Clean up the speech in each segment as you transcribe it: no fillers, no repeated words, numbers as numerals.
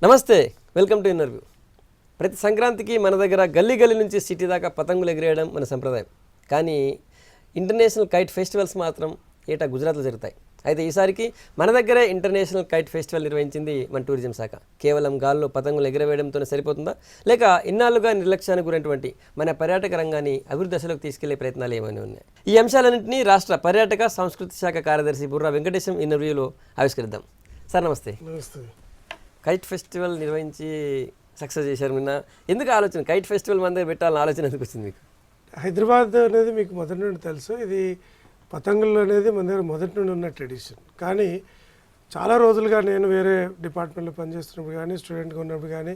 నమస్తే, welcome to interview. ప్రతి సంక్రాంతికి మన దగ్గర గల్లీ గల్లీ నుంచి సిటీ దాకా పతంగులు ఎగిరేయడం మన సంప్రదాయం. కానీ ఇంటర్నేషనల్ కైట్ ఫెస్టివల్స్ మాత్రం ఏటా గుజరాత్లో జరుగుతాయి. అయితే ఈసారికి మన దగ్గరే ఇంటర్నేషనల్ కైట్ ఫెస్టివల్ నిర్వహించింది మన టూరిజం శాఖ. కేవలం గాల్లో పతంగులు ఎగరవేయడంతోనే సరిపోతుందా, లేక ఇన్నాళ్ళుగా నిర్లక్ష్యానికి గురైనటువంటి మన పర్యాటక రంగాన్ని అభివృద్ధి దశలోకి తీసుకెళ్లే ప్రయత్నాలు ఏమైనా ఉన్నాయి? ఈ అంశాలన్నింటినీ రాష్ట్ర పర్యాటక సంస్కృతి శాఖ కార్యదర్శి బుర్రా వెంకటేశం ఇంటర్వ్యూలో ఆవిష్కరిద్దాం. సార్ నమస్తే. నమస్తే. కైట్ ఫెస్టివల్ నిర్వహించి సక్సెస్ చేశారు. నిన్న ఎందుకు ఆలోచన కైట్ ఫెస్టివల్ మన దగ్గర పెట్టాలని ఆలోచన ఎందుకు వచ్చింది మీకు? హైదరాబాద్ అనేది మీకు మొదటి నుండి తెలుసు. ఇది పతంగులు అనేది మన దగ్గర మొదటి నుండి ఉన్న ట్రెడిషన్. కానీ చాలా రోజులుగా నేను వేరే డిపార్ట్మెంట్లో పనిచేస్తున్నప్పుడు కానీ, స్టూడెంట్గా ఉన్నప్పుడు కానీ,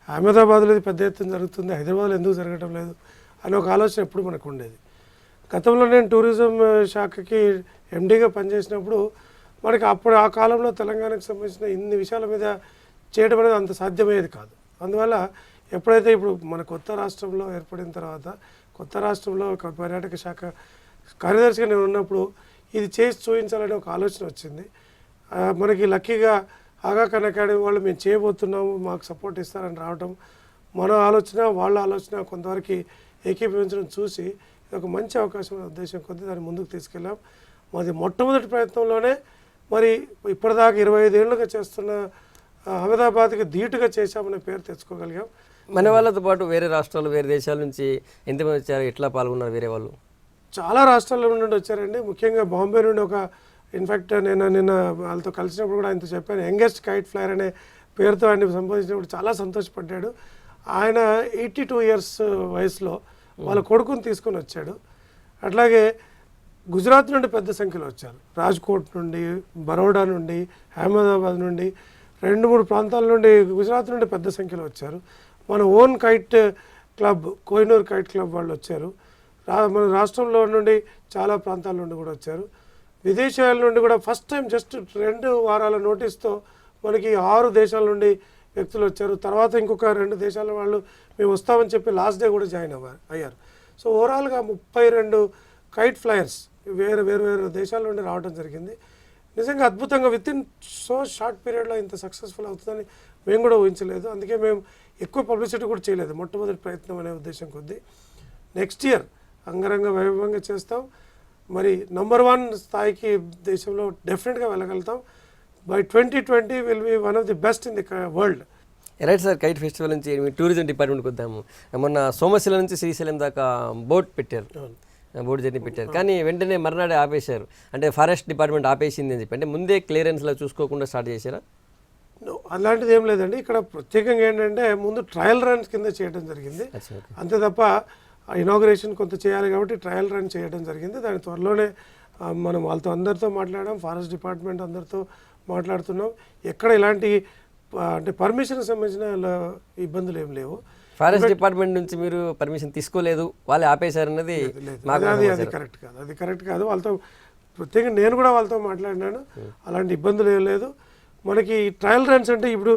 అహ్మదాబాద్లో ఇది పెద్ద ఎత్తున జరుగుతుంది, హైదరాబాద్లో ఎందుకు జరగడం లేదు అని ఒక ఆలోచన ఎప్పుడు మనకు ఉండేది. గతంలో నేను టూరిజం శాఖకి ఎండీగా పనిచేసినప్పుడు మనకి అప్పుడు ఆ కాలంలో తెలంగాణకు సంబంధించిన ఇన్ని విషయాల మీద చేయడం అనేది అంత సాధ్యమయ్యేది కాదు. అందువల్ల ఎప్పుడైతే ఇప్పుడు మన కొత్త రాష్ట్రంలో ఏర్పడిన తర్వాత, కొత్త రాష్ట్రంలో ఒక పర్యాటక శాఖ కార్యదర్శిగా నేను ఉన్నప్పుడు ఇది చేసి చూపించాలనే ఒక ఆలోచన వచ్చింది. మనకి లక్కీగా ఆగా ఖాన్ అకాడమీ వాళ్ళు మేము చేయబోతున్నాము, మాకు సపోర్ట్ ఇస్తారని రావడం, మన ఆలోచన వాళ్ళ ఆలోచన కొంతవరకు ఏకీభవించడం చూసి ఇది ఒక మంచి అవకాశం ఉద్దేశం కొద్దీ దాన్ని ముందుకు తీసుకెళ్ళాం. మాది మొట్టమొదటి ప్రయత్నంలోనే మరి ఇప్పటిదాకా 25 ఏళ్ళుగా చేస్తున్న అహ్మదాబాద్కి ధీటుగా చేశామనే పేరు తెచ్చుకోగలిగాం. మన వాళ్ళతో పాటు వేరే రాష్ట్రాలు, వేరే దేశాల నుంచి ఎంతమంది వచ్చారు, ఎట్లా పాల్గొన్నారు వేరే వాళ్ళు? చాలా రాష్ట్రాల నుండి వచ్చారండి. ముఖ్యంగా బాంబే నుండి ఇన్ఫ్యాక్ట్ నేను నిన్న వాళ్ళతో కలిసినప్పుడు కూడా ఆయనతో చెప్పాను, యంగెస్ట్ కైట్ ఫ్లైయర్ అనే పేరుతో ఆయన సంబోధించినప్పుడు చాలా సంతోషపడ్డాడు. ఆయన 82 ఇయర్స్ వయసులో వాళ్ళ కొడుకుని తీసుకొని వచ్చాడు. అట్లాగే గుజరాత్ నుండి పెద్ద సంఖ్యలో వచ్చారు. రాజ్కోట్ నుండి, బరోడా నుండి, అహ్మదాబాద్ నుండి, 2-3 ప్రాంతాల నుండి గుజరాత్ నుండి పెద్ద సంఖ్యలో వచ్చారు. మన own kite club, Kohinoor kite club వాళ్ళు వచ్చారు. మన రాష్ట్రంలో నుండి చాలా ప్రాంతాల నుండి కూడా వచ్చారు. విదేశాల నుండి కూడా ఫస్ట్ టైం జస్ట్ 2 వారాల నోటీస్తో మనకి 6 దేశాల నుండి వ్యక్తులు వచ్చారు. తర్వాత ఇంకొక 2 దేశాల వాళ్ళు మేము వస్తామని చెప్పి లాస్ట్ డే కూడా జాయిన్ అయ్యారు. సో ఓవరాల్గా 32 కైట్ ఫ్లైయర్స్ వేరే దేశాల నుండి రావడం జరిగింది. నిజంగా అద్భుతంగా వితిన్ సో షార్ట్ పీరియడ్లో ఇంత సక్సెస్ఫుల్ అవుతుందని మేము కూడా ఊహించలేదు. అందుకే మేము ఎక్కువ పబ్లిసిటీ కూడా చేయలేదు, మొట్టమొదటి ప్రయత్నం అనే ఉద్దేశం కొద్దీ. నెక్స్ట్ ఇయర్ అంగరంగ వైభవంగా చేస్తాం. మరి నంబర్ 1 స్థాయికి దేశంలో డెఫినెట్గా వెళ్ళగలుగుతాం. By 2020 will be one of the best in the world. Right sir, kite festival నుంచి మీ టూరిజం డిపార్ట్మెంట్కి వద్దాము. మొన్న సోమశిల నుంచి శ్రీశైలం దాకా బోట్ జర్నీ పెట్టారు. కానీ వెంటనే మర్నాడే ఆపేశారు. అంటే ఫారెస్ట్ డిపార్ట్మెంట్ ఆపేసింది అని చెప్పి, అంటే ముందే క్లియరెన్స్లో చూసుకోకుండా స్టార్ట్ చేశారా? అలాంటిది ఏం లేదండి. ఇక్కడ ప్రత్యేకంగా ఏంటంటే ముందు ట్రయల్ రన్స్ కింద చేయడం జరిగింది. అంతే తప్ప ఇనాగ్రేషన్ కొంత చేయాలి కాబట్టి ట్రయల్ రన్ చేయడం జరిగింది. దాని త్వరలోనే మనం వాళ్ళతో అందరితో మాట్లాడడం, ఫారెస్ట్ డిపార్ట్మెంట్ అందరితో మాట్లాడుతున్నాం. ఎక్కడ ఇలాంటి అంటే పర్మిషన్ సంబంధించిన ఇబ్బందులు ఏం లేవు. ఫారెస్ట్ డిపార్ట్మెంట్ నుంచి మీరు పర్మిషన్ తీసుకోలేదు, వాళ్ళు ఆపేశారన్నది అది కరెక్ట్ కాదు. వాళ్ళతో ప్రత్యేకంగా నేను కూడా వాళ్ళతో మాట్లాడినాను. అలాంటి ఇబ్బందులు ఏం లేదు. మనకి ట్రయల్ రన్స్ అంటే ఇప్పుడు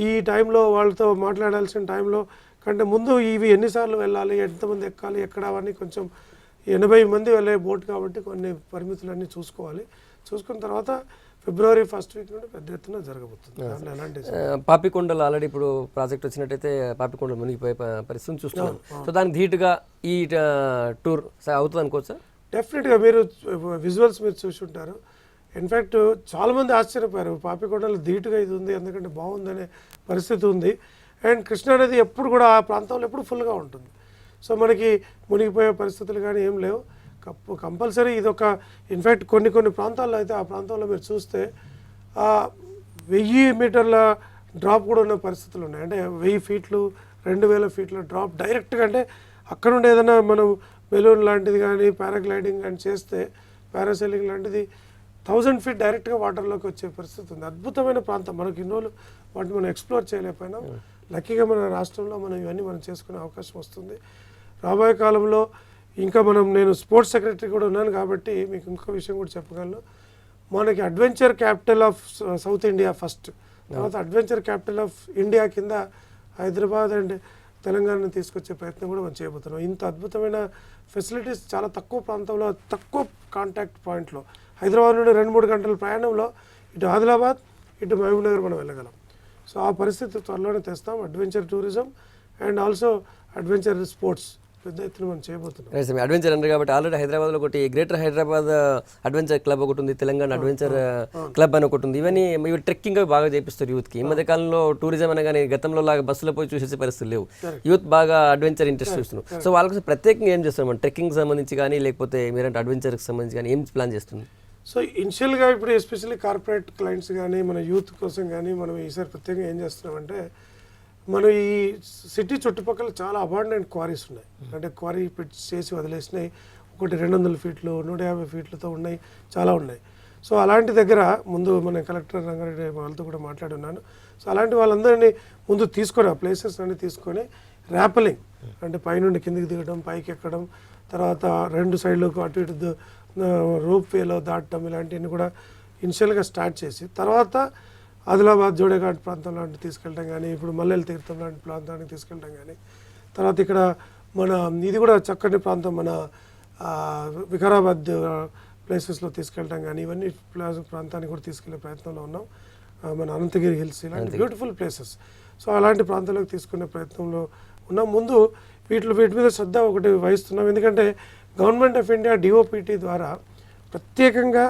ఈ టైంలో వాళ్ళతో మాట్లాడాల్సిన టైంలో కంటే ముందు ఇవి ఎన్నిసార్లు వెళ్ళాలి, ఎంతమంది ఎక్కాలి, ఎక్కడ అవన్నీ కొంచెం 80 మంది వెళ్ళే బోట్ కాబట్టి కొన్ని పరిమితులన్నీ చూసుకోవాలి. చూసుకున్న తర్వాత ఫిబ్రవరి 1st వీక్ నుండి పెద్ద ఎత్తున జరగబోతుంది. పాపికొండలు ఆల్రెడీ ఇప్పుడు ప్రాజెక్ట్ వచ్చినట్టయితే పాపికొండలు మునిగిపోయే పరిస్థితిని చూస్తున్నాం. సో దానికి ధీటుగా ఈ టూర్ అవుతుంది అనుకోవచ్చా? డెఫినెట్గా మీరు విజువల్స్ మీరు చూసి ఉంటారు. ఇన్ఫ్యాక్ట్ చాలామంది ఆశ్చర్యపోయారు, పాపికొండలు ధీటుగా ఇది ఉంది, ఎందుకంటే బాగుందనే పరిస్థితి ఉంది. అండ్ కృష్ణానది ఎప్పుడు కూడా ఆ ప్రాంతంలో ఎప్పుడు ఫుల్గా ఉంటుంది. సో మనకి మునిగిపోయే పరిస్థితులు కానీ ఏం లేవు. కంపల్సరీ ఇదొక ఇన్ఫ్యాక్ట్ కొన్ని ప్రాంతాల్లో అయితే ఆ ప్రాంతంలో మీరు చూస్తే 1000 మీటర్ల డ్రాప్ కూడా ఉన్న పరిస్థితులు ఉన్నాయి. అంటే 1000 ఫీట్లు 2000 ఫీట్ల డ్రాప్ డైరెక్ట్గా, అంటే అక్కడ నుండి ఏదైనా మనం బెలూన్ లాంటిది కానీ, పారాగ్లైడింగ్ కానీ చేస్తే, పారాసైలింగ్ లాంటిది 1000 ఫీట్ డైరెక్ట్గా వాటర్లోకి వచ్చే పరిస్థితి ఉంది. అద్భుతమైన ప్రాంతం. మనకి ఇన్ని రోజులు వాటిని మనం ఎక్స్ప్లోర్ చేయలేకపోయినాం. లక్కీగా మన రాష్ట్రంలో మనం ఇవన్నీ మనం చేసుకునే అవకాశం వస్తుంది. రాబోయే కాలంలో ఇంకా నేను స్పోర్ట్స్ సెక్రటరీ కూడా ఉన్నాను కాబట్టి మీకు ఇంకో విషయం కూడా చెప్పగలను. మనకి adventure capital of south India first, తర్వాత అడ్వెంచర్ క్యాపిటల్ ఆఫ్ ఇండియా కింద హైదరాబాద్ అండ్ తెలంగాణను తీసుకొచ్చే ప్రయత్నం కూడా మనం చేయబోతున్నాం. ఇంత అద్భుతమైన ఫెసిలిటీస్ చాలా తక్కువ ప్రాంతంలో, తక్కువ కాంటాక్ట్ పాయింట్లో, హైదరాబాద్ నుండి 2-3 గంటల ప్రయాణంలో ఇటు ఆదిలాబాద్, ఇటు మహబూబ్ నగర్ మనం వెళ్ళగలం. సో ఆ పరిస్థితి త్వరలోనే తెస్తాం. Adventure tourism and also adventure sports పెద్ద ఎత్తున మనం చేయబోతున్నాం. రైట్ సార్, అడ్వెంచర్ అన్నారు కాబట్టి ఆల్రెడీ హైదరాబాద్లో ఒకటి గ్రేటర్ హైదరాబాద్ అడ్వెంచర్ క్లబ్ ఒకటి ఉంది, తెలంగాణ అడ్వెంచర్ క్లబ్ అని ఒకటి ఉంది. ఇవి ట్రెక్కింగ్ అవి బాగా చేపిస్తారు యూత్కి. ఈ మధ్య కాలంలో టూరిజం అనగానే గతంలో లాగా బస్సులో పోయి చూసే పరిస్థితులు లేవు. యూత్ బాగా అడ్వెంచర్ ఇంట్రెస్ట్ చూస్తున్నారు. సో వాళ్ళకి ప్రత్యేకంగా ఏం చేస్తారు మనం ట్రెక్కింగ్ సంబంధించి కానీ లేకపోతే మీరంటే అడ్వెంచర్కి సంబంధించి కానీ ఏం ప్లాన్ చేస్తుంది? సో ఇనిషియల్గా ఇప్పుడు ఎస్పెషల్లీ కార్పొరేట్ క్లయింట్స్ కానీ మన యూత్ కోసం కానీ మనం ఈసారి ప్రత్యేకంగా ఏం చేస్తున్నామంటే, మనం ఈ సిటీ చుట్టుపక్కల చాలా అబాండెంట్ క్వారీస్ ఉన్నాయి. అంటే క్వారీ చేసి వదిలేసినాయి. ఒకటి 200 ఫీట్లు 150 ఫీట్లతో ఉన్నాయి, చాలా ఉన్నాయి. సో అలాంటి దగ్గర ముందు మన కలెక్టర్ రంగారెడ్డి వాళ్ళతో కూడా మాట్లాడి ఉన్నాను. సో అలాంటి వాళ్ళందరినీ ముందు తీసుకొని ఆ ప్లేసెస్ అన్ని తీసుకొని ర్యాపలింగ్ అంటే పైనుండి కిందికి దిగడం, పైకి ఎక్కడం, తర్వాత 2 సైడ్లకు అటు ఇటు రోప్ వేలో దాటడం, ఇలాంటివన్నీ కూడా ఇనిషియల్గా స్టార్ట్ చేసి తర్వాత ఆదిలాబాద్ జోడేఘాట్ ప్రాంతం లాంటి తీసుకెళ్ళడం కానీ, ఇప్పుడు మల్లెల తీర్థం లాంటి ప్రాంతానికి తీసుకెళ్ళడం కానీ, తర్వాత ఇక్కడ మన ఇది కూడా చక్కటి ప్రాంతం మన వికారాబాద్ ప్లేసెస్లో తీసుకెళ్ళడం కానీ, ఇవన్నీ ప్రాంతానికి కూడా తీసుకెళ్లే ప్రయత్నంలో ఉన్నాం. మన అనంతగిరి హిల్స్ ఇలాంటి బ్యూటిఫుల్ ప్లేసెస్. సో అలాంటి ప్రాంతాలకు తీసుకునే ప్రయత్నంలో ఉన్నాం. ముందు వీటి మీద శ్రద్ధ ఒకటి వహిస్తున్నాం. ఎందుకంటే గవర్నమెంట్ ఆఫ్ ఇండియా డిఓపిటి ద్వారా ప్రత్యేకంగా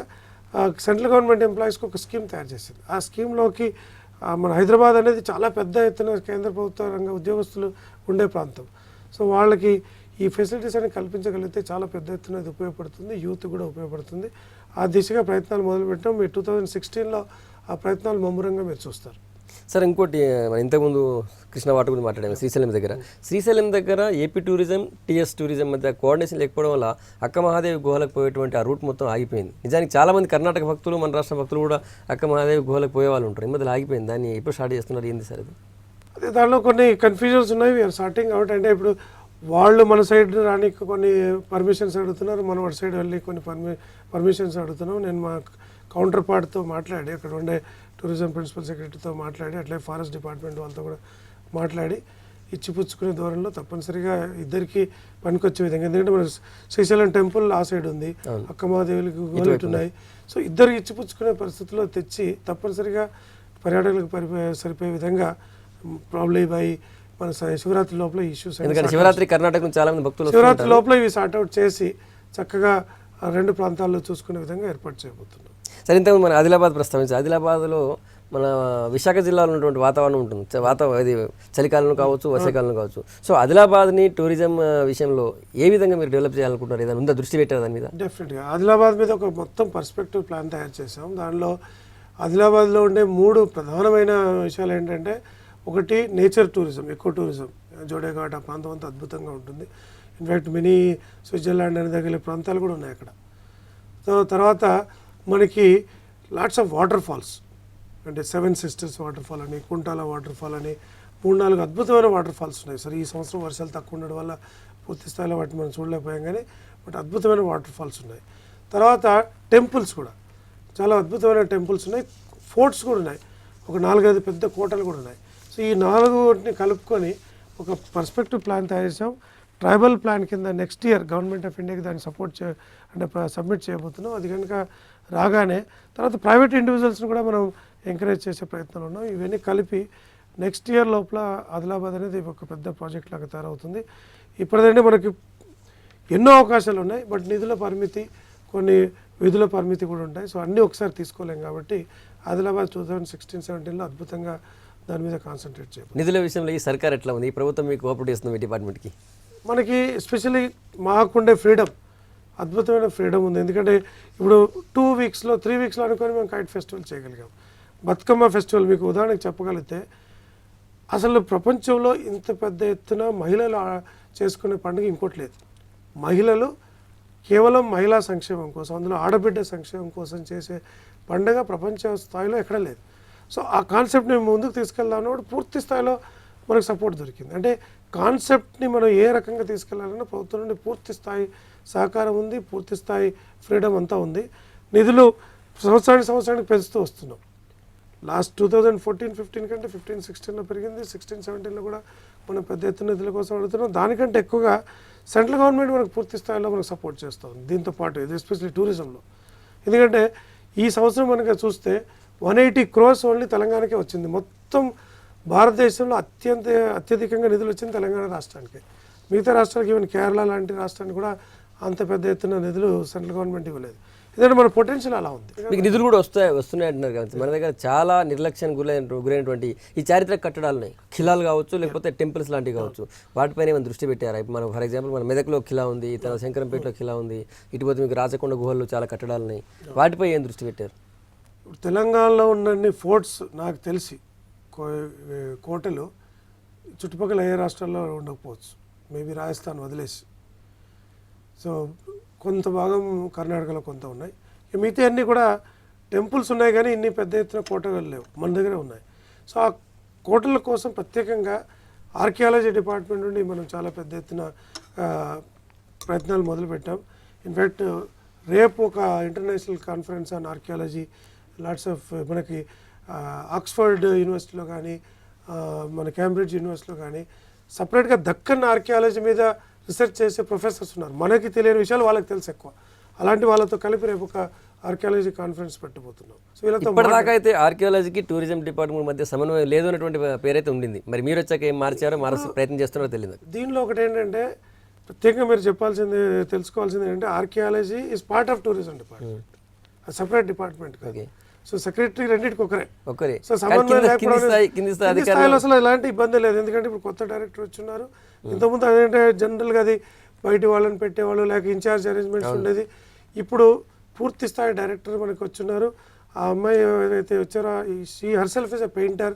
సెంట్రల్ గవర్నమెంట్ ఎంప్లాయీస్కి ఒక స్కీమ్ తయారు చేసింది. ఆ స్కీమ్లోకి మన హైదరాబాద్ అనేది చాలా పెద్ద ఎత్తున కేంద్ర ప్రభుత్వ రంగ ఉద్యోగస్తులు ఉండే ప్రాంతం. సో వాళ్ళకి ఈ ఫెసిలిటీస్ అని కల్పించగలిగితే చాలా పెద్ద ఎత్తున ఇది ఉపయోగపడుతుంది, యూత్ కూడా ఉపయోగపడుతుంది. ఆ దిశగా ప్రయత్నాలు మొదలుపెట్టాం. మీరు 2016లో ఆ ప్రయత్నాలు ముమ్మరంగా మీరు చూస్తారు. సార్ ఇంకోటి మనం ఇంతకుముందు కృష్ణవాట గురించి మాట్లాడాము. శ్రీశైలం దగ్గర ఏపీ టూరిజం టీఎస్ టూరిజం మధ్య కోఆర్డినేషన్ లేకపోవడం వల్ల అక్క మహాదేవి గుహలకు పోయేటువంటి ఆ రూట్ మొత్తం ఆగిపోయింది. నిజానికి చాలామంది కర్ణాటక భక్తులు మన రాష్ట్ర భక్తులు కూడా అక్క మహాదేవి గుహలకు పోయే వాళ్ళు ఉంటారు. ఈ మధ్యలో ఆగిపోయింది. దాన్ని ఎప్పుడు స్టార్ట్ చేస్తున్నారు, ఏంది సార్ అది? అదే దానిలో కొన్ని కన్ఫ్యూజన్స్ ఉన్నాయి. We're sorting out. అంటే ఇప్పుడు వాళ్ళు మన సైడ్ రానికి కొన్ని పర్మిషన్స్ అడుగుతున్నారు, మనం అటు సైడ్ వెళ్ళి కొన్ని పర్మిషన్స్ అడుగుతున్నాం. నేను మా కౌంటర్ పార్ట్తో మాట్లాడి, అక్కడ ఉండే టూరిజం ప్రిన్సిపల్ సెక్రటరీతో మాట్లాడి, అట్లే ఫారెస్ట్ డిపార్ట్మెంట్ వాళ్ళతో కూడా మాట్లాడి ఇచ్చిపుచ్చుకునే ధోరణిలో తప్పనిసరిగా ఇద్దరికి పనికొచ్చే విధంగా, ఎందుకంటే మన శ్రీశైలం టెంపుల్ ఆ సైడ్ ఉంది, అక్కమాదేవులకి గోలెట్ ఉన్నాయి. సో ఇద్దరు ఇచ్చిపుచ్చుకునే పరిస్థితిలో తెచ్చి తప్పనిసరిగా పర్యాటకులకు సరిపోయే విధంగా ప్రాబ్లీ బై మన శివరాత్రి లోపల ఇష్యూస్, శివరాత్రి కర్ణాటక చాలా మంది భక్తులు శివరాత్రి లోపల ఇవి సార్ట్అవుట్ చేసి చక్కగా 2 ప్రాంతాల్లో చూసుకునే విధంగా ఏర్పాటు చేయబోతున్నాం. సరే, ఇంతకు మన ఆదిలాబాద్ ప్రస్తావించి, ఆదిలాబాద్లో మన విశాఖ జిల్లాలో ఉన్నటువంటి వాతావరణం ఉంటుంది. ఇది చలికాలంలో కావచ్చు, వర్షాకాలంలో కావచ్చు. సో ఆదిలాబాద్ని టూరిజం విషయంలో ఏ విధంగా మీరు డెవలప్ చేయాలనుకుంటున్నారు? ఏదైనా ఉందా, దృష్టి పెట్టారు దాని మీద? డెఫినెట్గా ఆదిలాబాద్ మీద ఒక మొత్తం పర్స్పెక్టివ్ ప్లాన్ తయారు చేసాం. దానిలో ఆదిలాబాద్లో ఉండే 3 ప్రధానమైన విషయాలు ఏంటంటే, ఒకటి nature tourism, eco tourism. Jodeghat ఆ ప్రాంతం అంతా అద్భుతంగా ఉంటుంది. ఇన్ఫ్యాక్ట్ మినీ స్విట్జర్లాండ్ అనే దగ్గర ప్రాంతాలు కూడా ఉన్నాయి అక్కడ. సో తర్వాత మనకి లాట్స్ ఆఫ్ వాటర్ ఫాల్స్, అంటే 7 సిస్టర్స్ వాటర్ ఫాల్ అని, కుంటాల వాటర్ ఫాల్ అని 3-4 అద్భుతమైన వాటర్ ఫాల్స్ ఉన్నాయి. సరే, ఈ సంవత్సరం వర్షాలు తక్కువ ఉండడం వల్ల పూర్తి స్థాయిలో వాటిని మనం చూడలేకపోయాం, కానీ బట్ అద్భుతమైన వాటర్ ఫాల్స్ ఉన్నాయి. తర్వాత టెంపుల్స్ కూడా చాలా అద్భుతమైన టెంపుల్స్ ఉన్నాయి. ఫోర్ట్స్ కూడా ఉన్నాయి, ఒక 4-5 పెద్ద కోటలు కూడా ఉన్నాయి. సో ఈ 4 కలుపుకొని ఒక పర్స్పెక్టివ్ ప్లాన్ తయారు చేసాం. ట్రైబల్ ప్లాన్ కింద నెక్స్ట్ ఇయర్ గవర్నమెంట్ ఆఫ్ ఇండియాకి దాన్ని సబ్మిట్ చేయబోతున్నాం. అది కనుక రాగానే తర్వాత ప్రైవేట్ ఇండివిజువల్స్ని కూడా మనం ఎంకరేజ్ చేసే ప్రయత్నంలో ఉన్నాం. ఇవన్నీ కలిపి నెక్స్ట్ ఇయర్ లోపల ఆదిలాబాద్ అనేది ఒక పెద్ద ప్రాజెక్ట్ లాగా తయారవుతుంది. ఇప్పటిదంటే మనకి ఎన్నో అవకాశాలు ఉన్నాయి, బట్ నిధుల పరిమితి, కొన్ని విధుల పరిమితి కూడా ఉంటాయి. సో అన్నీ ఒకసారి తీసుకోలేం కాబట్టి ఆదిలాబాద్ 2016-17లో అద్భుతంగా దాని మీద కాన్సన్ట్రేట్ చేయాలి. నిధుల విషయంలో ఈ సర్కార్ ఎట్లా ఉంది? ఈ ప్రభుత్వం మీకు కోఆపరేట్ చేస్తుంది ఈ డిపార్ట్మెంట్కి? మనకి ఎస్పెషల్లీ మాకుండే ఫ్రీడమ్, అద్భుతమైన ఫ్రీడమ్ ఉంది. ఎందుకంటే ఇప్పుడు 2 వీక్స్లో 3 వీక్స్లో అనుకొని మేము కైట్ ఫెస్టివల్ చేయగలిగాం. బతుకమ్మ ఫెస్టివల్ మీకు ఉదాహరణకు చెప్పగలిగితే, అసలు ప్రపంచంలో ఇంత పెద్ద ఎత్తున మహిళలు చేసుకునే పండుగ ఇంకోటి లేదు. మహిళలు కేవలం మహిళా సంక్షేమం కోసం, అందులో ఆడబిడ్డ సంక్షేమం కోసం చేసే పండుగ ప్రపంచ స్థాయిలో ఎక్కడ లేదు. సో ఆ కాన్సెప్ట్ని ముందుకు తీసుకెళ్దామన్నప్పుడు పూర్తి స్థాయిలో మనకు సపోర్ట్ దొరికింది. అంటే కాన్సెప్ట్ని మనం ఏ రకంగా తీసుకెళ్లాలన్నా ప్రభుత్వం నుండి పూర్తి స్థాయి సహకారం ఉంది, పూర్తి స్థాయి ఫ్రీడమ్ అంతా ఉంది. నిధులు సంవత్సరానికి పెంచుతూ వస్తున్నాం. లాస్ట్ 2014-15 కంటే 15-16లో పెరిగింది, 16-17లో కూడా మనం పెద్ద ఎత్తున నిధుల కోసం అడుగుతున్నాం. దానికంటే ఎక్కువగా సెంట్రల్ గవర్నమెంట్ మనకు పూర్తి స్థాయిలో మనకు సపోర్ట్ చేస్తూ ఉంది. దీంతో పాటు ఇది ఎస్పెషల్లీ టూరిజంలో, ఎందుకంటే ఈ సంవత్సరం మనకి చూస్తే 180 crores ఓన్లీ తెలంగాణకే వచ్చింది. మొత్తం మొత్తం భారతదేశంలో అత్యధికంగా నిధులు వచ్చింది తెలంగాణ రాష్ట్రానికి. మిగతా రాష్ట్రాలకు ఈవెన్ కేరళ లాంటి రాష్ట్రానికి కూడా అంత పెద్ద ఎత్తున నిధులు సెంట్రల్ గవర్నమెంట్ ఇవ్వలేదు. ఎందుకంటే మన పొటెన్షియల్ అలా ఉంది. మీకు నిధులు కూడా వస్తున్నాయి అంటున్నారు కాబట్టి మన దగ్గర చాలా నిర్లక్ష్యానికి గురైనటువంటి ఈ చారిత్రక కట్టడాలు ఉన్నాయి, ఖిలాలు కావచ్చు లేకపోతే టెంపుల్స్ లాంటివి కావచ్చు, వాటిపైన ఏమైనా దృష్టి పెట్టారా? ఇప్పుడు మనం ఫర్ ఎగ్జాంపుల్ మన మెదక్లో ఖిలా ఉంది, తర్వాత శంకరంపేటలో ఖిలా ఉంది, ఇటుపోతే మీకు రాచకొండ గుహల్లో చాలా కట్టడాలు ఉన్నాయి, వాటిపై ఏం దృష్టి పెట్టారు? ఇప్పుడు తెలంగాణలో ఉన్న ఫోర్ట్స్ నాకు తెలిసి కోటలు చుట్టుపక్కల ఏ రాష్ట్రాల్లో ఉండకపోవచ్చు, మేబీ రాజస్థాన్ వదిలేసి. సో కొంత భాగం కర్ణాటకలో కొంత ఉన్నాయి, మిగతా అన్నీ కూడా టెంపుల్స్ ఉన్నాయి కానీ ఇన్ని పెద్ద ఎత్తున కోటలు లేవు, మన దగ్గరే ఉన్నాయి. సో ఆ కోటల కోసం ప్రత్యేకంగా ఆర్కియాలజీ డిపార్ట్మెంట్ నుండి మనం చాలా పెద్ద ఎత్తున ప్రయత్నాలు మొదలుపెట్టాం. ఇన్ఫ్యాక్ట్ రేపు ఒక international conference on archaeology lots of మనకి ఆక్స్ఫర్డ్ యూనివర్సిటీలో కానీ మన కేంబ్రిడ్జ్ యూనివర్సిటీలో కానీ సపరేట్గా దక్కన్ ఆర్కియాలజీ మీద రీసెర్చ్ చేసే ప్రొఫెసర్స్ ఉన్నారు. మనకి తెలియని విషయాలు వాళ్ళకి తెలుసు ఎక్కువ. అలాంటి వాళ్ళతో కలిపి రేపు ఒక ఆర్కియాలజీ కాన్ఫరెన్స్ పెట్టబోతున్నాం. సో వీళ్ళతో ఇప్పటిదాకా అయితే ఆర్కియాలజీకి టూరిజం డిపార్ట్మెంట్ మధ్య సమన్వయం లేదు అనేటువంటి పేరైతే ఉండింది. మరి మీరు వచ్చాక ఏం మార్చారో ప్రయత్నం చేస్తున్నారో తెలియదు. దీనిలో ఒకటి ఏంటంటే ప్రత్యేకంగా మీరు తెలుసుకోవాల్సింది ఏంటంటే archaeology is part of tourism department, separate department కాదు. సో సెక్రటరీ రెండింటికి ఒకరే. సో సమన్వయం అసలు ఎలాంటి ఇబ్బంది లేదు, ఎందుకంటే ఇప్పుడు కొత్త డైరెక్టర్ వచ్చున్నారు. ఇంతకుముందు అదేంటే జనరల్గా అది బయట వాళ్ళని పెట్టేవాళ్ళు లేక ఇన్ఛార్జ్ అరేంజ్మెంట్స్ ఉండేది. ఇప్పుడు పూర్తి స్థాయి డైరెక్టర్ మనకి వచ్చున్నారు. ఆ అమ్మాయి ఏదైతే వచ్చారో she herself is a painter,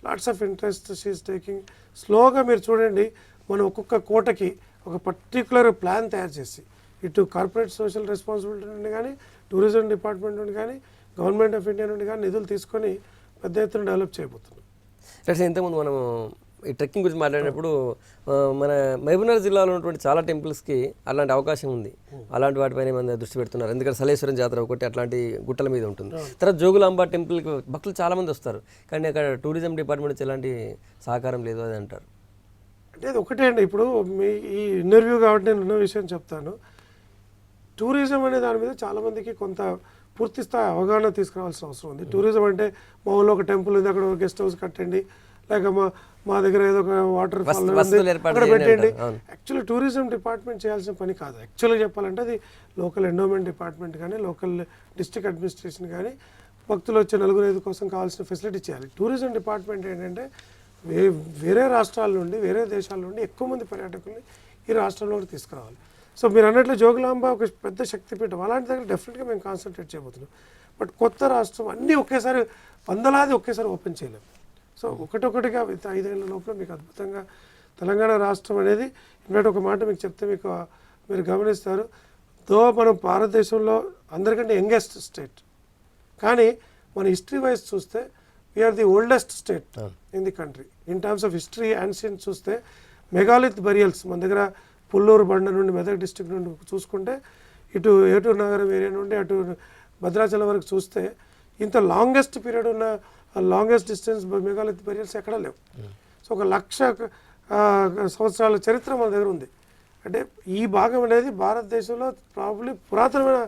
lots of interest she is taking. స్లోగా మీరు చూడండి, మనం ఒక్కొక్క కోటకి ఒక పర్టికులర్ ప్లాన్ తయారు చేసి ఇటు కార్పొరేట్ సోషల్ రెస్పాన్సిబిలిటీ నుండి కానీ టూరిజం డిపార్ట్మెంట్ నుండి కానీ గవర్నమెంట్ ఆఫ్ ఇండియా నుండి కానీ నిధులు తీసుకొని పెద్ద ఎత్తున డెవలప్ చేయబోతున్నాం. సార్ ఇంతకుముందు మనం ఈ ట్రెక్కింగ్ గురించి మాట్లాడినప్పుడు మన మహబూబ్నగర్ జిల్లాలో ఉన్నటువంటి చాలా టెంపుల్స్కి అలాంటి అవకాశం ఉంది, అలాంటి వాటిపైన మన దృష్టి పెడుతున్నారు. ఎందుకంటే సలేశ్వరం జాతర ఒకటి అట్లాంటి గుట్టల మీద ఉంటుంది. తర్వాత జోగులాంబ టెంపుల్కి భక్తులు చాలామంది వస్తారు, కానీ అక్కడ టూరిజం డిపార్ట్మెంట్ నుంచి ఎలాంటి సహకారం లేదు అని అంటారు. అంటే అది ఒకటే అండి. ఇప్పుడు మీ ఈ ఇంటర్వ్యూ కాబట్టి నేను ఉన్న విషయం చెప్తాను. టూరిజం అనే దాని మీద చాలామందికి కొంత పూర్తి స్థాయి అవగాహన తీసుకురావాల్సిన అవసరం ఉంది. టూరిజం అంటే మా ఊళ్ళో ఒక టెంపుల్ ఉంది, అక్కడ ఒక గెస్ట్ హౌస్ కట్టండి, లేక మా దగ్గర ఏదో ఒక వాటర్ ఫాల్ అక్కడ పెట్టండి. యాక్చువల్లీ టూరిజం డిపార్ట్మెంట్ చేయాల్సిన పని కాదు. యాక్చువల్గా చెప్పాలంటే అది లోకల్ ఎండోమెంట్ డిపార్ట్మెంట్ కానీ లోకల్ డిస్ట్రిక్ట్ అడ్మినిస్ట్రేషన్ కానీ భక్తులు వచ్చే 4-5 కోసం కావాల్సిన ఫెసిలిటీ చేయాలి. టూరిజం డిపార్ట్మెంట్ ఏంటంటే వేరే రాష్ట్రాల నుండి వేరే దేశాల నుండి ఎక్కువ మంది పర్యాటకుల్ని ఈ రాష్ట్రంలోకి తీసుకురావాలి. సో మీరు అన్నట్లు జోగులాంబ ఒక పెద్ద శక్తిపీఠం, అలాంటి దగ్గర డెఫినెట్గా మేము కాన్సన్ట్రేట్ చేయబోతున్నాం. బట్ కొత్త రాష్ట్రం అన్నీ ఒకేసారి వందలాది ఒకేసారి ఓపెన్ చేయలేము. సో ఒకటొకటిగా 5 ఏళ్ల లోపల మీకు అద్భుతంగా తెలంగాణ రాష్ట్రం అనేది, ఇన్ఫాక్ట్ ఒక మాట మీకు చెప్తే మీరు గమనిస్తారు, మనం భారతదేశంలో అందరికంటే యంగెస్ట్ స్టేట్, కానీ మన హిస్టరీ వైజ్ చూస్తే we're the oldest state in the country. In terms of history ancient చూస్తే మెగాలిత్ బరియల్స్ మన దగ్గర పుల్లూరు బండ నుండి మెదక్ డిస్ట్రిక్ట్ నుండి చూసుకుంటే ఇటు ఏటూరు నగరం ఏరియా నుండి అటు భద్రాచలం వరకు చూస్తే ఇంత లాంగెస్ట్ పీరియడ్ ఉన్న లాంగెస్ట్ డిస్టెన్స్ మెగాలిత్ బరియల్స్ ఎక్కడా లేవు. సో 1,00,000 సంవత్సరాల చరిత్ర మన దగ్గర ఉంది. అంటే ఈ భాగం అనేది భారతదేశంలో ప్రాబబ్లీ పురాతనమైన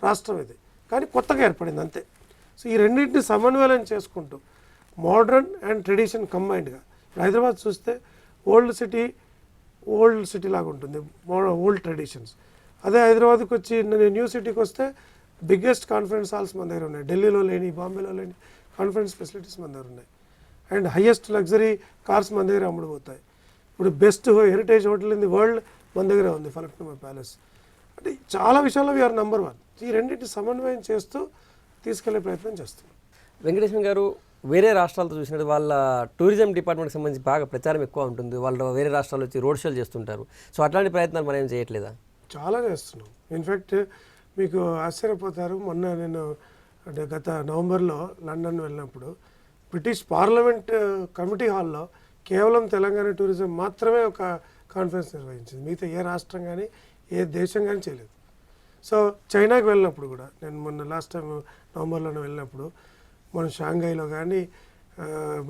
రాష్ట్రం ఇది, కానీ కొత్తగా ఏర్పడింది అంతే. సో ఈ రెండింటిని సమన్వయం చేసుకుంటూ మోడర్న్ అండ్ ట్రెడిషన్ కంబైన్డ్గా, హైదరాబాద్ చూస్తే ఓల్డ్ సిటీ లాగా ఉంటుంది, ఓల్డ్ ట్రెడిషన్స్. అదే హైదరాబాద్కి వచ్చి న్యూ సిటీకి వస్తే బిగ్గెస్ట్ కాన్ఫరెన్స్ హాల్స్ మన దగ్గర ఉన్నాయి, ఢిల్లీలో లేని బాంబేలో లేని కాన్ఫరెన్స్ ఫెసిలిటీస్ మన దగ్గర ఉన్నాయి. అండ్ హైయెస్ట్ లగ్జరీ కార్స్ మన దగ్గర అమ్ముడుపోతాయి. ఇప్పుడు best heritage hotel in the world మన దగ్గర ఉంది, ఫలక్నుమా ప్యాలెస్. అంటే చాలా విషయాల్లో వీఆర్ నెంబర్ 1. ఈ రెండింటిని సమన్వయం చేస్తూ తీసుకెళ్లే ప్రయత్నం చేస్తున్నాం. వెంకటేశ్వర గారు, వేరే రాష్ట్రాలతో చూసినట్టు వాళ్ళ టూరిజం డిపార్ట్మెంట్కి సంబంధించి బాగా ప్రచారం ఎక్కువ ఉంటుంది, వాళ్ళు వేరే రాష్ట్రాలు వచ్చి రోడ్ షోలు చేస్తుంటారు. సో అట్లాంటి ప్రయత్నాలు మనం ఏం చేయట్లేదా? చాలా చేస్తున్నాం. ఇన్ఫ్యాక్ట్ మీకు ఆశ్చర్యపోతారు, నేను గత నవంబర్లో లండన్ వెళ్ళినప్పుడు బ్రిటిష్ పార్లమెంట్ కమిటీ హాల్లో కేవలం తెలంగాణ టూరిజం మాత్రమే ఒక కాన్ఫరెన్స్ నిర్వహించింది. మిగతా ఏ రాష్ట్రం కానీ ఏ దేశం కానీ చేయలేదు. సో చైనాకి వెళ్ళినప్పుడు కూడా, నేను మొన్న లాస్ట్ టైం నవంబర్లోనే వెళ్ళినప్పుడు మన షాంఘైలో కానీ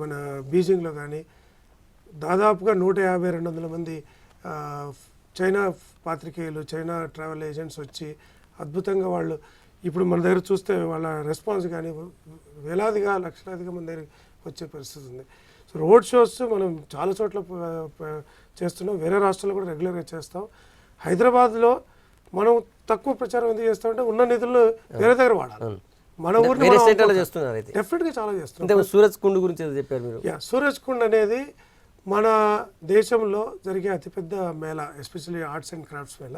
మన బీజింగ్లో కానీ దాదాపుగా 150-200 మంది చైనా పాత్రికేయులు, చైనా ట్రావెల్ ఏజెంట్స్ వచ్చి అద్భుతంగా వాళ్ళు ఇప్పుడు మన దగ్గర చూస్తే వాళ్ళ రెస్పాన్స్ కానీ వేలాదిగా లక్షలాదిగా మన దగ్గర వచ్చే పరిస్థితి ఉంది. సో రోడ్ షోస్ మనం చాలా చోట్ల చేస్తున్నాం, వేరే రాష్ట్రాల్లో కూడా రెగ్యులర్గా చేస్తాం. హైదరాబాద్లో మనం తక్కువ ప్రచారం ఎందుకు చేస్తామంటే ఉన్న నిధులను వేరే దగ్గర వాడాలి. మన ఊరిని చేస్తున్నారు అయితే డెఫినెట్గా చాలా చేస్తున్నాం. సూరజ్ కుండ్ గురించి చెప్పారు మీరు. సూరజ్ కుండ్ అనేది మన దేశంలో జరిగే అతిపెద్ద Mela, especially arts and crafts Mela.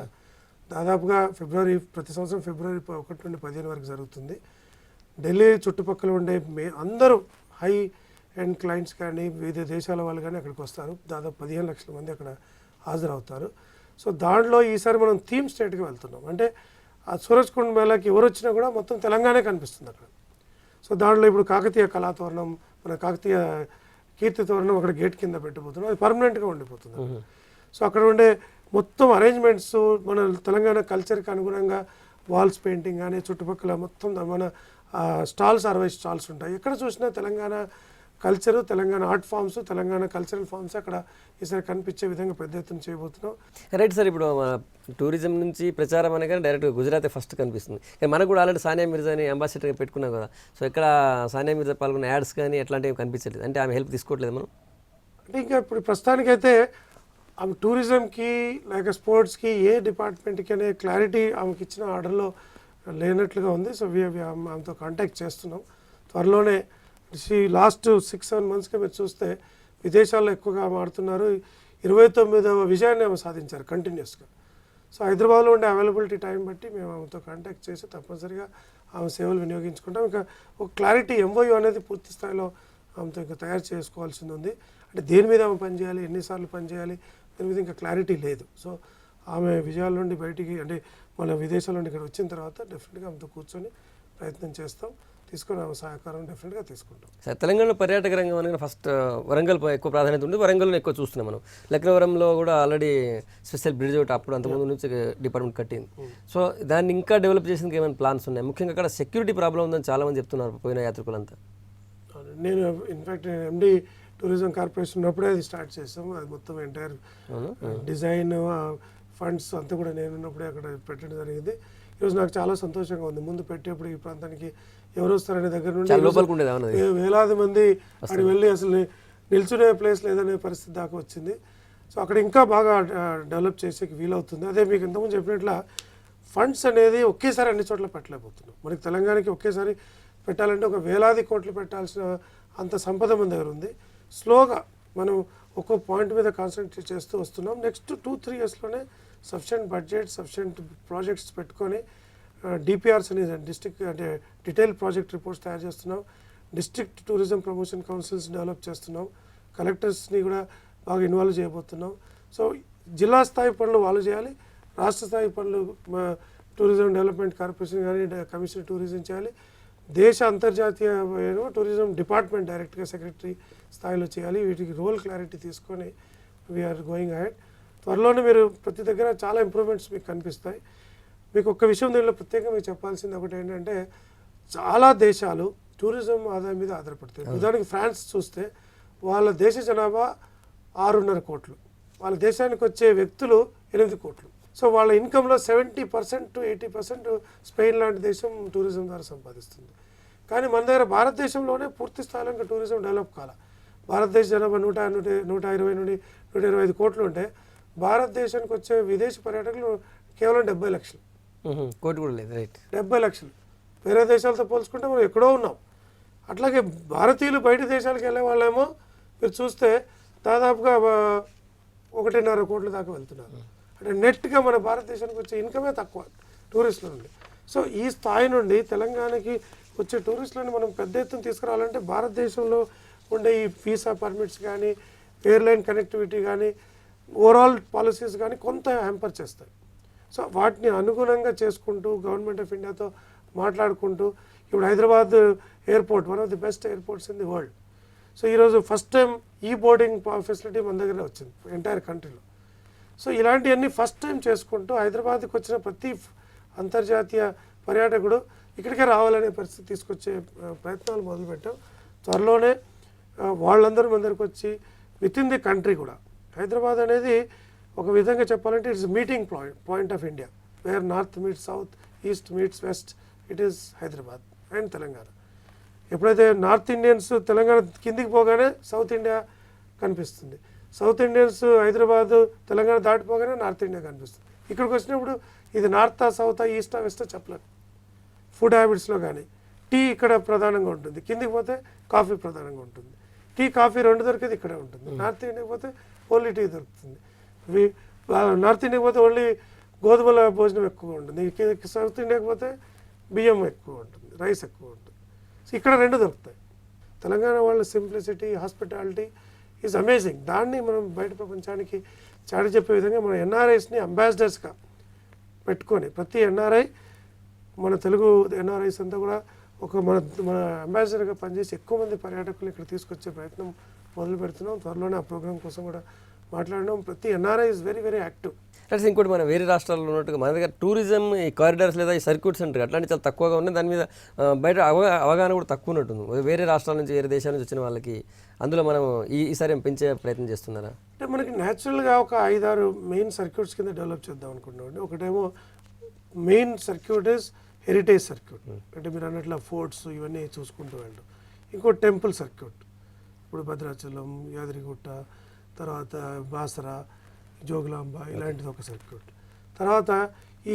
దాదాపుగా ప్రతి సంవత్సరం ఫిబ్రవరి 1 నుండి 15 వరకు జరుగుతుంది. ఢిల్లీ చుట్టుపక్కల ఉండే అందరూ హై అండ్ క్లయింట్స్ కానీ వివిధ దేశాల వాళ్ళు కానీ అక్కడికి వస్తారు. దాదాపు 15 లక్షల మంది అక్కడ హాజరవుతారు. సో దాంట్లో ఈసారి మనం థీమ్ స్టేట్కి వెళ్తున్నాం. అంటే ఆ సూరజ్ కుండ్ మేళాకి ఎవరు వచ్చినా కూడా మొత్తం తెలంగాణ కనిపిస్తుంది అక్కడ. సో దాంట్లో ఇప్పుడు కాకతీయ కళాతోరణం, మన కాకతీయ కీర్తి తోరణం అక్కడ గేట్ కింద పెట్టబోతున్నాం. అది పర్మనెంట్గా ఉండిపోతుంది. సో అక్కడ ఉండే మొత్తం అరేంజ్మెంట్స్ మన తెలంగాణ కల్చర్కి అనుగుణంగా వాల్స్ పెయింటింగ్ కానీ చుట్టుపక్కల మొత్తం మన స్టాల్స్ 60 స్టాల్స్ ఉంటాయి. ఎక్కడ చూసినా Telangana culture, Telangana art forms, Telangana cultural forms అక్కడ ఈసారి కనిపించే విధంగా పెద్ద ఎత్తున చేయబోతున్నాం. రైట్ సార్, ఇప్పుడు టూరిజం నుంచి ప్రచారం అనగానే డైరెక్ట్గా గుజరాత్ ఫస్ట్ కనిపిస్తుంది. కానీ మనకు కూడా ఆల్రెడీ సానియా మిర్జాని అంబాసిడర్గా పెట్టుకున్నాం కదా. సో ఇక్కడ సానియా మిర్జా పాల్గొన్న యాడ్స్ కానీ ఎట్లాంటివి కనిపించలేదు. అంటే ఆమె హెల్ప్ తీసుకోవట్లేదు మనం. అంటే ఇంకా ఇప్పుడు ప్రస్తుతానికైతే ఆమె టూరిజంకి లేక స్పోర్ట్స్కి ఏ డిపార్ట్మెంట్కి అనే క్లారిటీ ఆమెకి ఇచ్చిన ఆర్డర్లో లేనట్లుగా ఉంది. సో ఆమెతో కాంటాక్ట్ చేస్తున్నాం. త్వరలోనే లాస్ట్ 6-7 monthస్గా మీరు చూస్తే విదేశాల్లో ఎక్కువగా మారుతున్నారు. 29వ విజయాన్ని ఆమె సాధించారు కంటిన్యూస్గా. సో హైదరాబాద్లో ఉండే అవైలబిలిటీ టైం బట్టి మేము ఆమెతో కాంటాక్ట్ చేసి తప్పనిసరిగా ఆమె సేవలు వినియోగించుకుంటాం. ఇంకా ఒక క్లారిటీ MOU అనేది పూర్తి స్థాయిలో ఆమెతో ఇంకా తయారు చేసుకోవాల్సింది ఉంది. అంటే దేని మీద ఆమె పనిచేయాలి, ఎన్నిసార్లు పనిచేయాలి, దాని మీద ఇంకా క్లారిటీ లేదు. సో ఆమె విజయాల నుండి బయటికి అంటే మన విదేశాల నుండి ఇక్కడ వచ్చిన తర్వాత డెఫినెట్గా ఆమెతో కూర్చొని ప్రయత్నం చేస్తాం. తీసుకొని ఆమె సహకారం డెఫినెట్గా తీసుకుంటాం. సార్, తెలంగాణలో పర్యాటక రంగం అనేది ఫస్ట్ వరంగల్ ఎక్కువ ప్రాధాన్యత ఉంది. వరంగల్లో ఎక్కువ చూస్తున్నాం మనం. లక్నవరంలో కూడా ఆల్రెడీ స్పెషల్ బ్రిడ్జ్ ఒకటి అప్పుడు అంతకుముందు నుంచి డిపార్ట్మెంట్ కట్టింది. సో దాన్ని ఇంకా డెవలప్ చేసేందుకు ఏమైనా ప్లాన్స్ ఉన్నాయి? ముఖ్యంగా అక్కడ సెక్యూరిటీ ప్రాబ్లం ఉందని చాలామంది చెప్తున్నారు పోయిన యాత్రికులంతా. నేను ఇన్ఫ్యాక్ట్ MD టూరిజం కార్పొరేషన్ ఉన్నప్పుడే అది స్టార్ట్ చేసాం. అది మొత్తం ఎంటైర్ డిజైన్ ఫండ్స్ అంతా కూడా నేను ఉన్నప్పుడే అక్కడ పెట్టడం జరిగింది. ఈరోజు నాకు చాలా సంతోషంగా ఉంది. ముందు పెట్టేప్పుడు ఈ ప్రాంతానికి ఎవరు వస్తారనే దగ్గర నుండి వేలాది మంది అక్కడికి వెళ్ళి అసలు నిల్చునే ప్లేస్ లేదనే పరిస్థితి దాకా వచ్చింది. సో అక్కడ ఇంకా బాగా డెవలప్ చేసేకి వీలవుతుంది. అదే మీకు ఇంతకుముందు చెప్పినట్ల ఫండ్స్ అనేది ఒకేసారి అన్ని చోట్ల పెట్టలేకపోతున్నాం. మనకి తెలంగాణకి ఒకేసారి పెట్టాలంటే ఒక వేలాది కోట్లు పెట్టాల్సిన అంత సంపద మన దగ్గర ఉంది. స్లోగా మనం ఒక్కో పాయింట్ మీద కాన్సన్ట్రేట్ చేస్తూ వస్తున్నాం. నెక్స్ట్ 2-3 yearsలోనే సఫిషియెంట్ బడ్జెట్, సఫిషియెంట్ ప్రాజెక్ట్స్ పెట్టుకొని DPRs అని డిస్ట్రిక్ట్ అంటే డీటెయిల్ ప్రాజెక్ట్ రిపోర్ట్స్ తయారు చేస్తున్నాం. District tourism promotion councils develop చేస్తున్నాం. కలెక్టర్స్ని కూడా బాగా ఇన్వాల్వ్ చేయబోతున్నాం. సో జిల్లా స్థాయి పనులు వాళ్ళు చేయాలి, రాష్ట్ర స్థాయి పనులు టూరిజం డెవలప్మెంట్ కార్పొరేషన్ కానీ కమిషనర్ టూరిజం చేయాలి. దేశ అంతర్జాతీయ టూరిజం డిపార్ట్మెంట్ డైరెక్ట్గా సెక్రటరీ స్థాయిలో చేయాలి. వీటికి రోల్ క్లారిటీ తీసుకొని వీఆర్ గోయింగ్ అహెడ్. త్వరలోనే మీరు ప్రతి దగ్గర చాలా ఇంప్రూవ్మెంట్స్ మీకు కనిపిస్తాయి. మీకు ఒక్క విషయం దీనిలో ప్రత్యేకంగా మీకు చెప్పాల్సింది ఒకటి ఏంటంటే, చాలా దేశాలు టూరిజం ఆదాయం మీద ఆధారపడతాయి. ఉదాహరణకి ఫ్రాన్స్ చూస్తే వాళ్ళ దేశ జనాభా 6.5 కోట్లు, వాళ్ళ దేశానికి వచ్చే వ్యక్తులు 8 కోట్లు. సో వాళ్ళ ఇన్కంలో 70% to 80% స్పెయిన్ లాంటి దేశం టూరిజం ద్వారా సంపాదిస్తుంది. కానీ మన దగ్గర భారతదేశంలోనే పూర్తి స్థాయిలో ఇంకా టూరిజం డెవలప్ కాల. భారతదేశ జనాభా 120 నుండి 125 కోట్లు ఉంటే భారతదేశానికి వచ్చే విదేశీ పర్యాటకులు కేవలం 70 లక్షలు. కోటి కూడా లేదు. రైట్, 70 లక్షలు. వేరే దేశాలతో పోల్చుకుంటే మనం ఎక్కడో ఉన్నాం. అట్లాగే భారతీయులు బయట దేశాలకు వెళ్ళే వాళ్ళేమో మీరు చూస్తే దాదాపుగా 1.5 కోట్ల దాకా వెళ్తున్నారు. అంటే నెట్గా మన భారతదేశానికి వచ్చే ఇన్కమే తక్కువ టూరిస్టుల నుండి. సో ఈ స్థాయి నుండి తెలంగాణకి వచ్చే టూరిస్టులను మనం పెద్ద ఎత్తున తీసుకురావాలంటే భారతదేశంలో ఉండే ఈ వీసా పర్మిట్స్ కానీ, ఎయిర్లైన్ కనెక్టివిటీ కానీ, ఓవరాల్ పాలసీస్ కానీ కొంత హ్యాంపర్ చేస్తాయి. సో వాటిని అనుగుణంగా చేసుకుంటూ గవర్నమెంట్ ఆఫ్ ఇండియాతో మాట్లాడుకుంటూ ఇప్పుడు Hyderabad airport one of the best airports in the world. So ఈరోజు ఫస్ట్ టైం ఈ బోర్డింగ్ ఫెసిలిటీ మన దగ్గర వచ్చింది ఎంటైర్ కంట్రీలో. సో ఇలాంటివన్నీ ఫస్ట్ టైం చేసుకుంటూ హైదరాబాద్కి వచ్చిన ప్రతి అంతర్జాతీయ పర్యాటకుడు ఇక్కడికే రావాలనే పరిస్థితి తీసుకొచ్చే ప్రయత్నాలు మొదలుపెట్టాం. త్వరలోనే వాళ్ళందరూ మన దగ్గరకు వచ్చి విత్ ఇన్ ది కంట్రీ కూడా హైదరాబాద్ అనేది ఒక విధంగా చెప్పాలంటే it's meeting point of India, where north meets south, east meets west, it is Hyderabad and Telangana. ఎప్పుడైతే నార్త్ ఇండియన్స్ తెలంగాణ కిందికి పోగానే సౌత్ ఇండియా కనిపిస్తుంది, సౌత్ ఇండియన్స్ హైదరాబాద్ తెలంగాణ దాటిపోగానే నార్త్ ఇండియా కనిపిస్తుంది. ఇక్కడికి వచ్చినప్పుడు ఇది నార్తా సౌతా ఈస్టా వెస్టా చెప్పలేము. ఫుడ్ హ్యాబిట్స్లో కానీ టీ ఇక్కడ ప్రధానంగా ఉంటుంది, కిందికి పోతే కాఫీ ప్రధానంగా ఉంటుంది. టీ కాఫీ రెండు దొరికేది ఇక్కడే ఉంటుంది. నార్త్ ఇండియాకి పోతే ఓన్లీ టీ దొరుకుతుంది. నార్త్ ఇండియాకి పోతే ఓన్లీ గోధుమల భోజనం ఎక్కువ ఉంటుంది, సౌత్ ఇండియాకి పోతే బియ్యం ఎక్కువ ఉంటుంది, రైస్ ఎక్కువ ఉంటుంది. సో ఇక్కడ రెండు దొరుకుతాయి. తెలంగాణ వాళ్ళ సింప్లిసిటీ, హాస్పిటాలిటీ ఈజ్ అమేజింగ్. దాన్ని మనం బయట ప్రపంచానికి చాటి చెప్పే విధంగా మన ఎన్ఆర్ఐస్ని అంబాసిడర్స్గా పెట్టుకొని ప్రతి ఎన్ఆర్ఐ మన తెలుగు ఎన్ఆర్ఐస్ అంతా కూడా మన అంబాసిడర్గా పనిచేసి ఎక్కువ మంది పర్యాటకులు ఇక్కడ తీసుకొచ్చే ప్రయత్నం మొదలు పెడుతున్నాం. త్వరలోనే ఆ ప్రోగ్రామ్ కోసం కూడా మాట్లాడినాం. ప్రతి NRI is very very active. Plus ఇంకోటి మన వేరే రాష్ట్రాల్లో ఉన్నట్టుగా మన దగ్గర టూరిజం ఈ కారిడార్స్ లేదా ఈ సర్క్యూట్స్ అంటారు అట్లాంటి చాలా తక్కువగా ఉన్నాయి. దాని మీద బయట అవగాహన కూడా తక్కువ ఉన్నట్టుంది. వేరే రాష్ట్రాల నుంచి వేరే దేశాల నుంచి వచ్చిన వాళ్ళకి అందులో మనం ఈసారి పెంచే ప్రయత్నం చేస్తున్నారా? అంటే మనకి న్యాచురల్గా ఒక 5-6 మెయిన్ సర్క్యూట్స్ కింద డెవలప్ చేద్దాం అనుకుంటున్నాం. ఒకటేమో main circuit is heritage circuit, అంటే మీరు అన్నట్ల ఫోర్ట్స్ ఇవన్నీ చూసుకుంటూ వెళ్ళడం. ఇంకో టెంపుల్ సర్క్యూట్, ఇప్పుడు భద్రాచలం, యాదగిరిగుట్ట, తర్వాత బాసరా, జోగులాంబ ఇలాంటిది ఒక సర్క్యూట్. తర్వాత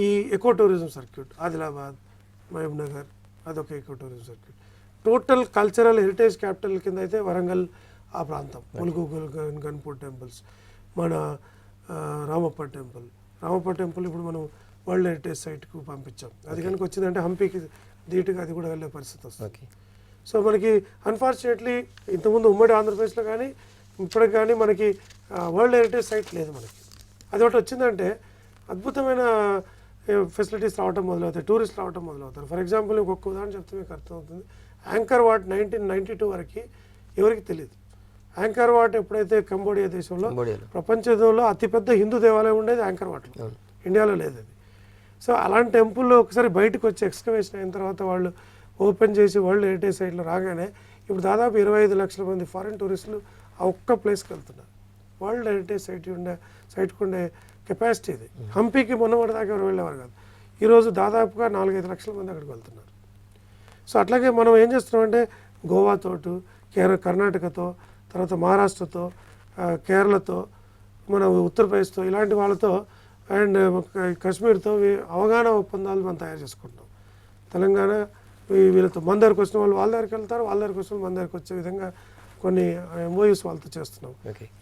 ఈ eco tourism circuit, Adilabad, Mahabubnagar అదొక eco tourism circuit. Total cultural heritage capital కింద అయితే వరంగల్ ఆ ప్రాంతం, ములుగు, గన్పూర్ టెంపుల్స్, మన రామప్ప టెంపుల్ ఇప్పుడు మనం వరల్డ్ హెరిటేజ్ సైట్కు పంపించాం. అది కనుక వచ్చిందంటే హంపీకి ధీటుగా అది కూడా వెళ్ళే పరిస్థితి వస్తుంది. సో మనకి అన్ఫార్చునేట్లీ ఇంతకుముందు ఉమ్మడి ఆంధ్రప్రదేశ్లో కానీ ఇప్పటికి కానీ మనకి వరల్డ్ హెరిటేజ్ సైట్ లేదు మనకి. అది ఒకటి వచ్చిందంటే అద్భుతమైన ఫెసిలిటీస్ రావడం మొదలవుతాయి, టూరిస్ట్ రావడం మొదలవుతారు. ఫర్ ఎగ్జాంపుల్ ఒక్కొక్క ఉదాహరణ చెప్తే మీకు అర్థమవుతుంది. యాంకర్ వాట్ 1992 వరకు ఎవరికి తెలియదు. యాంకర్ వాట్ ఎప్పుడైతే కంబోడియా దేశంలో ప్రపంచంలో అతిపెద్ద హిందూ దేవాలయం ఉండేది యాంకర్ వాట్లో, ఇండియాలో లేదు అది. సో అలాంటి టెంపుల్లో ఒకసారి బయటకు వచ్చి ఎక్స్కవేషన్ అయిన తర్వాత వాళ్ళు ఓపెన్ చేసి వరల్డ్ హెరిటేజ్ సైట్లో రాగానే ఇప్పుడు దాదాపు 25 లక్షల మంది ఫారిన్ టూరిస్టులు ఆ ఒక్క ప్లేస్కి వెళ్తున్నారు. వరల్డ్ హెరిటేజ్ సైట్కు ఉండే కెపాసిటీ ఇది. హంపీకి మొన్నటి దాకా ఎవరు వెళ్ళేవారు కాదు, ఈరోజు దాదాపుగా 4-5 లక్షల మంది అక్కడికి వెళ్తున్నారు. సో అట్లాగే మనం ఏం చేస్తున్నామంటే గోవాతోటు, కర్ణాటకతో, తర్వాత మహారాష్ట్రతో, కేరళతో, మన ఉత్తరప్రదేశ్తో ఇలాంటి వాళ్ళతో అండ్ కాశ్మీర్తో అవగాహన ఒప్పందాలు మనం తయారు చేసుకుంటాం. తెలంగాణ వీళ్ళతో మన దగ్గరకు వచ్చిన వాళ్ళు వాళ్ళ దగ్గరికి వెళ్తారు, వాళ్ళ దగ్గరకు వచ్చిన మన దగ్గరకు వచ్చే విధంగా కొన్ని ఎంఓయూస్ వాళ్ళతో చేస్తున్నాం.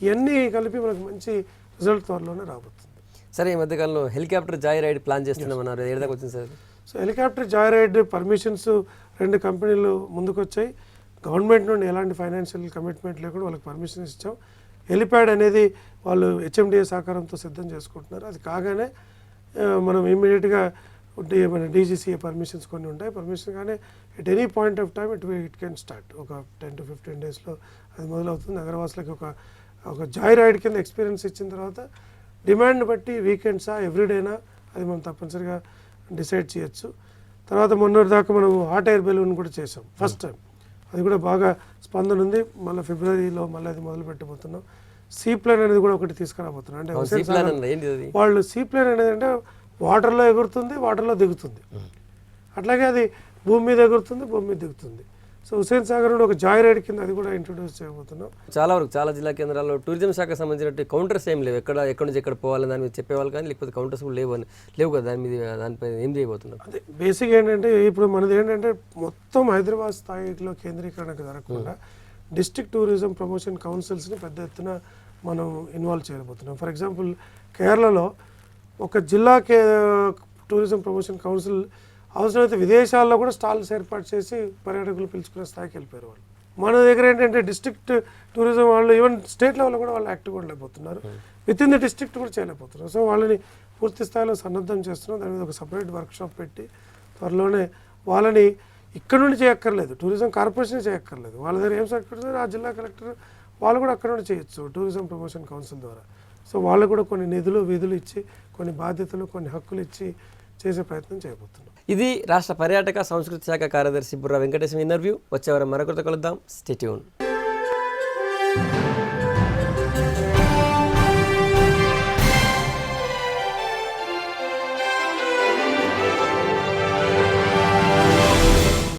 ఇవన్నీ కలిపి మనకు మంచి రిజల్ట్ త్వరలోనే రాబోతుంది. సరే, ఈ మధ్యకాలంలో హెలికాప్టర్ జాయ్ రైడ్ ప్లాన్ చేస్తున్నామన్నారు, ఏడాదికి వచ్చింది sir? So helicopter joy ride permissions 2 కంపెనీలు ముందుకు వచ్చాయి. గవర్నమెంట్ నుండి ఎలాంటి ఫైనాన్షియల్ కమిట్మెంట్ లేకుండా వాళ్ళకి పర్మిషన్ ఇచ్చాం. హెలిప్యాడ్ అనేది వాళ్ళు హెచ్ఎండిఏ సహకారంతో సిద్ధం చేసుకుంటున్నారు. అది కాగానే మనం ఇమ్మీడియట్గా మన డీజీసీఏ పర్మిషన్స్ కొన్ని ఉంటాయి. పర్మిషన్ కానీ at any point of time it can start. ఒక 10 to 15 డేస్లో అది మొదలవుతుంది. నగరవాసులకి ఒక జాయ్ రైడ్ కింద ఎక్స్పీరియన్స్ ఇచ్చిన తర్వాత డిమాండ్ బట్టి వీకెండ్సా ఎవ్రీడేనా అది మనం తప్పనిసరిగా డిసైడ్ చేయొచ్చు. తర్వాత మొన్నటి దాకా మనం హాట్ ఎయిర్ బెలూన్ కూడా చేసాం ఫస్ట్ టైం. అది కూడా బాగా స్పందన ఉంది. మళ్ళీ ఫిబ్రవరిలో మళ్ళీ అది మొదలు పెట్టబోతున్నాం. సీ ప్లేన్ అనేది కూడా ఒకటి తీసుకురాబోతున్నాం. అంటే వాళ్ళు సీ ప్లేన్ అనేది అంటే వాటర్లో ఎగురుతుంది, వాటర్లో దిగుతుంది. అట్లాగే అది భూమి మీద ఎగురుతుంది, భూమి మీద దిగుతుంది. సో హుస్సేన్ సాగర్ నుండి ఒక జాయ్ రైడ్ కింద అది కూడా ఇంట్రొడ్యూస్ చేయబోతున్నాం. చాలా జిల్లా కేంద్రాల్లో టూరిజం శాఖకు సంబంధించినట్టు కౌంటర్స్ ఏం లేవు. ఎక్కడి నుంచి ఎక్కడ పోవాలని దాని మీద చెప్పేవాళ్ళు కానీ లేకపోతే కౌంటర్స్ కూడా లేవు కదా. దానిపై ఏం చేయబోతున్నారు? అదే బేసిక్ ఏంటంటే ఇప్పుడు మనది ఏంటంటే మొత్తం హైదరాబాద్ స్థాయిలో కేంద్రీకరణకు జరగకుండా డిస్ట్రిక్ట్ టూరిజం ప్రమోషన్ కౌన్సిల్స్ని పెద్ద ఎత్తున మనం ఇన్వాల్వ్ చేయబోతున్నాం. ఫర్ ఎగ్జాంపుల్ కేరళలో ఒక జిల్లా టూరిజం ప్రమోషన్ కౌన్సిల్ అవసరమైతే విదేశాల్లో కూడా స్టాల్స్ ఏర్పాటు చేసి పర్యాటకులు పిలుచుకునే స్థాయికి వెళ్ళిపోయారు వాళ్ళు. మన దగ్గర ఏంటంటే డిస్ట్రిక్ట్ టూరిజం వాళ్ళు ఈవెన్ స్టేట్ లెవెల్లో కూడా వాళ్ళు యాక్టివ్గా ఉండలేకపోతున్నారు, విత్ ఇన్ ద డిస్ట్రిక్ట్ కూడా చేయలేకపోతున్నారు. సో వాళ్ళని పూర్తి స్థాయిలో సన్నద్ధం చేస్తున్నాం. దాని మీద ఒక సపరేట్ వర్క్షాప్ పెట్టి త్వరలోనే వాళ్ళని ఇక్కడ నుండి చేయక్కర్లేదు, టూరిజం కార్పొరేషన్ చేయక్కర్లేదు. వాళ్ళ దగ్గర ఏం సర్క్యూట్ ఆ జిల్లా కలెక్టర్ వాళ్ళు కూడా అక్కడ నుండి చేయొచ్చు టూరిజం ప్రమోషన్ కౌన్సిల్ ద్వారా. సో వాళ్ళు కూడా కొన్ని నిధులు విధులు ఇచ్చి కొన్ని బాధ్యతలు కొన్ని హక్కులు ఇచ్చి చేసే ప్రయత్నం చేయబోతున్నాం. ఇది రాష్ట్ర పర్యాటక సంస్కృతి శాఖ కార్యదర్శి బుర్రా వెంకటేశం ఇంటర్వ్యూ. వచ్చే వారం మరొకరితో కలుద్దాం. Stay tune.